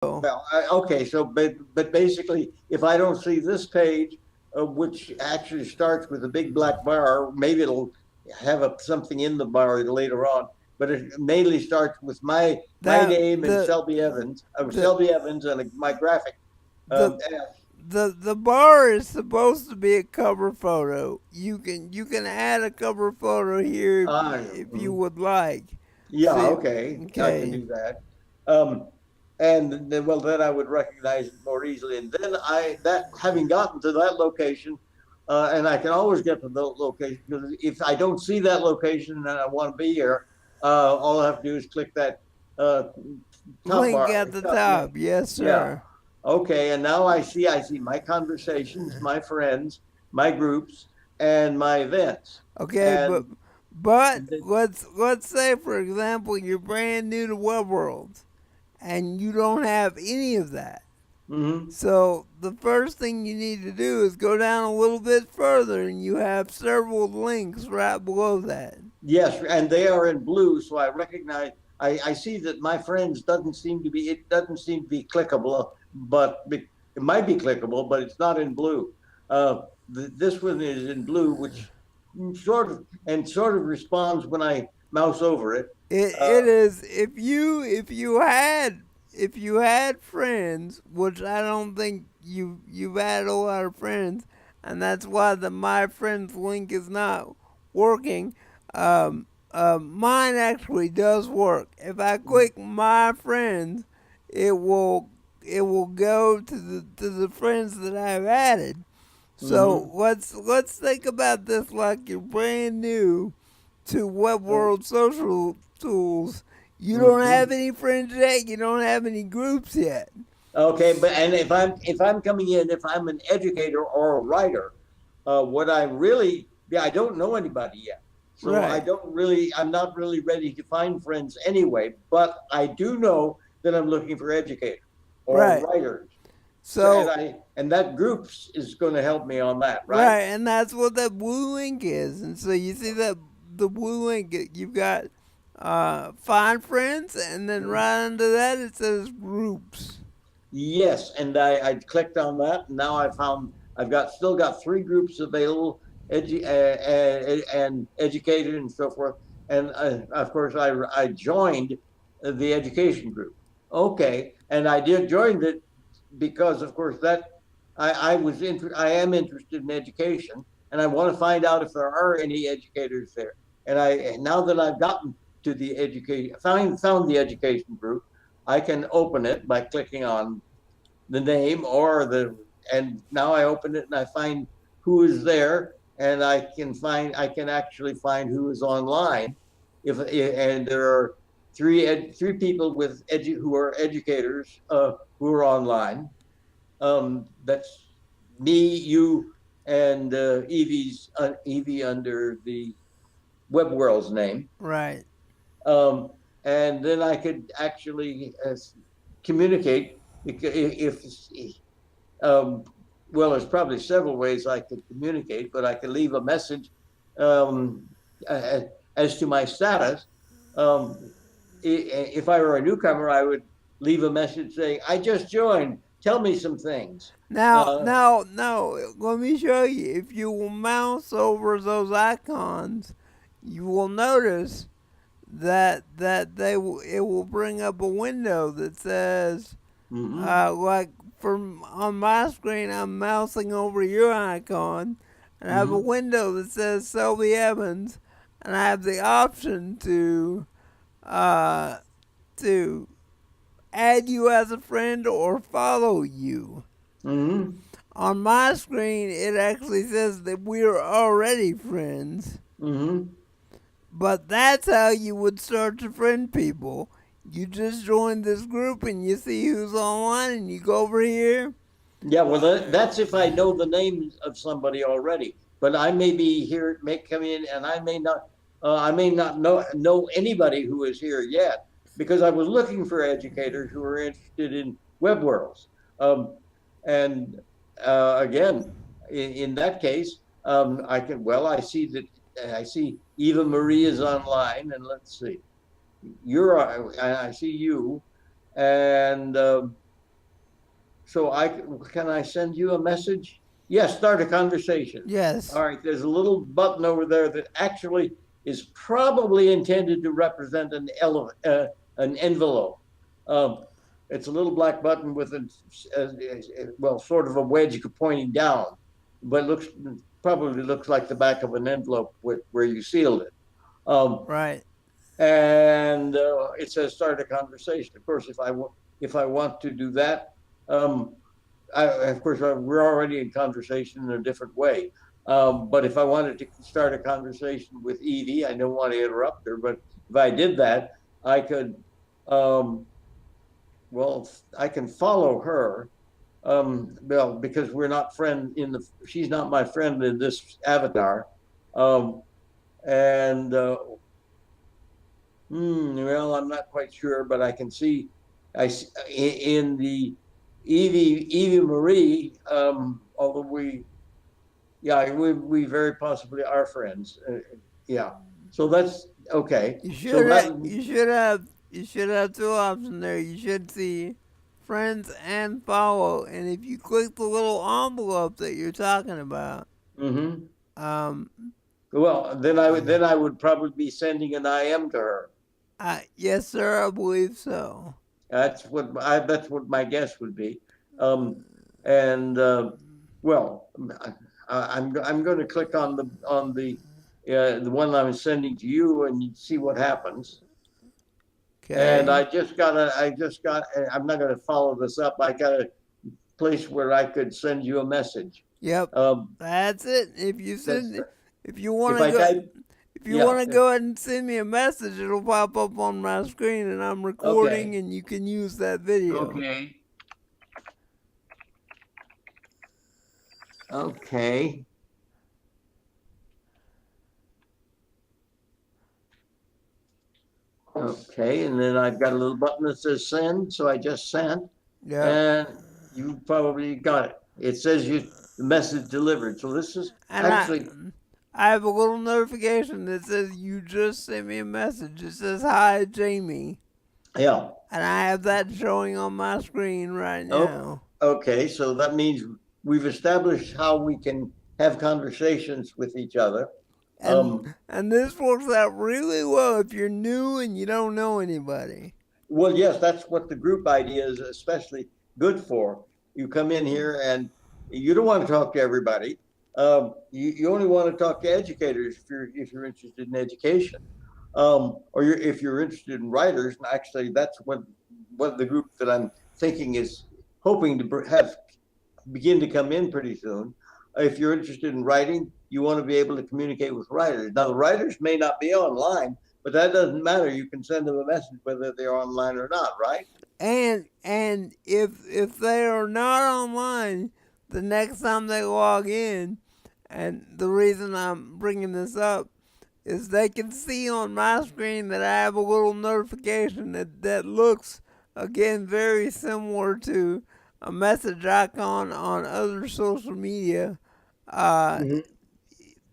Well, okay, so but basically, if I don't see this page, which actually starts with a big black bar, maybe it'll have something in the bar later on. But it mainly starts with my that name and the Selby Evans, and my graphic. the F. the bar is supposed to be a cover photo. You can add a cover photo here if you Mhm. would like. Yeah, See, okay, I can okay. do that. Um, and then, well, then I would recognize it more easily. And then that having gotten to that location, and I can always get to the location because if I don't see that location and I want to be here, all I have to do is click that uh, top Link bar, at the top link. top. Yes, Yeah. sir. Okay. And now I see my conversations, my friends, my groups, and my events. Okay, but And but the, let's say for example you're brand new to Web World and you don't have any of that. mhm. So the first thing you need to do is go down a little bit further and you have several links right below that. Yes, and they are in blue, so I recognize. I see that my friends doesn't seem to be. It doesn't seem to be clickable, but it might be clickable, but it's not in blue. This one is in blue, which sort of responds when I mouse over it. It Uh, is if you had friends, which I don't think you've had a lot of friends, and that's why the my friends link is not working. Mine actually does work. If I click my friends, it will it will go to the friends that I've added. So mhm. let's think about this like you're brand new to Web World social tools. You don't have Mhm. any friends yet. You don't have any groups yet. Okay, but and if I'm coming in, if I'm an educator or a writer, what I really, yeah, I don't know anybody yet, so Right, I'm not really ready to find friends anyway. But I do know that I'm looking for educators or right. writers, so So and that groups is going to help me on that, right? right, and that's what that blue link is. And so you see that the blue link, you've got find friends, and then right under that it says groups. Yes, and I clicked on that, and now I've still got three groups available, and educated and so forth. And of course, I joined the education group. Okay, and I did join it because, of course, that I am interested in education, and I want to find out if there are any educators there. And now that I've gotten to the education, found the education group, I can open it by clicking on the name and now I open it and I find who is there, and I can actually find who is online. If and there are three people who are educators, who are online. That's me, you, and Evie under the Web World's name. Right. Um, and then I could actually communicate if um, well, there's probably several ways I could communicate, but I could leave a message um, as to my status. Um, if I were a newcomer, I would leave a message saying, "I just joined. Tell me some things." Now, Uh, now, now, let me show you. If you will mouse over those icons, you will notice that it will bring up a window that says mhm, like from on my screen I'm mousing over your icon and I have a mhm. window that says Selby Evans and I have the option uh to add you as a friend or follow you. Mhm. On my screen it actually says that we're already friends. Mhm. But that's how you would start to friend people. You just join this group and you see who's online and you go over here. Yeah, well, that's if I know the name of somebody already. But I may be here, may come in, and I may not know anybody who is here yet because I was looking for educators who are interested in web worlds. Um, and again, in that case, I see that I see Eva Marie is online, and let's see, I see you, and so can I send you a message? Yes, start a conversation. Yes. All right, there's a little button over there that actually is probably intended to represent an envelope. Um, it's a little black button with well, sort of a wedge pointing down, but probably looks like the back of an envelope where you sealed it. Um, Right. and it says start a conversation. Of course, if I want to do that, um, of course, we're already in conversation in a different way. But if I wanted to start a conversation with Edie, I don't want to interrupt her. But if I did that, I could, um, well, I can follow her. Well, because we're not she's not my friend in this avatar. Um, and well, I'm not quite sure, but I can see, in the Evie Marie. Although yeah, we very possibly are friends. Yeah, so that's okay. You So should that, you should have two options there. You should see friends and follow, and if you click the little envelope that you're talking about, hmm um, well, then I would probably be sending an IM to her. yes, sir, I believe so. That's what my guess would be. Um, and well, I'm going to click on the one I'm sending to you and see what happens. And Okay. I'm not going to follow this up. I got a place where I could send you a message. Yep. Um, That's it. that's If you want if to I go, type, if you yeah, want to go ahead and send me a message, it'll pop up on my screen, and I'm recording, okay, and you can use that video. okay, okay, okay. And then I've got a little button that says send, so I just sent, Yep. and you probably got it. It says the message delivered. So this is And actually, I have a little notification that says you just sent me a message. It says hi, Jamie, yeah. and I have that showing on my screen right Oh, now. okay. So that means we've established how we can have conversations with each other. And Um, and this works out really well if you're new and you don't know anybody. well, yes, that's what the group idea is especially good for. You come in here and you don't want to talk to everybody. You only want to talk to educators if you're interested in education, or if you're interested in writers. And actually, that's what the group that I'm thinking is hoping to have begin to come in pretty soon. If you're interested in writing, you want to be able to communicate with writers. Now, the writers may not be online, but that doesn't matter. You can send them a message whether they're online or not, right? And if they are not online, the next time they log in, and the reason I'm bringing this up is they can see on my screen that I have a little notification that looks again very similar to a message icon on other social media. Uh, Mm-hmm.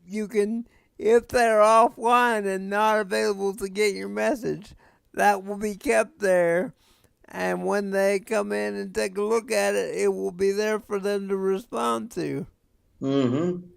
you can, if they're offline and not available to get your message, that will be kept there. And when they come in and take a look at it, it will be there for them to respond to. Mm-hmm.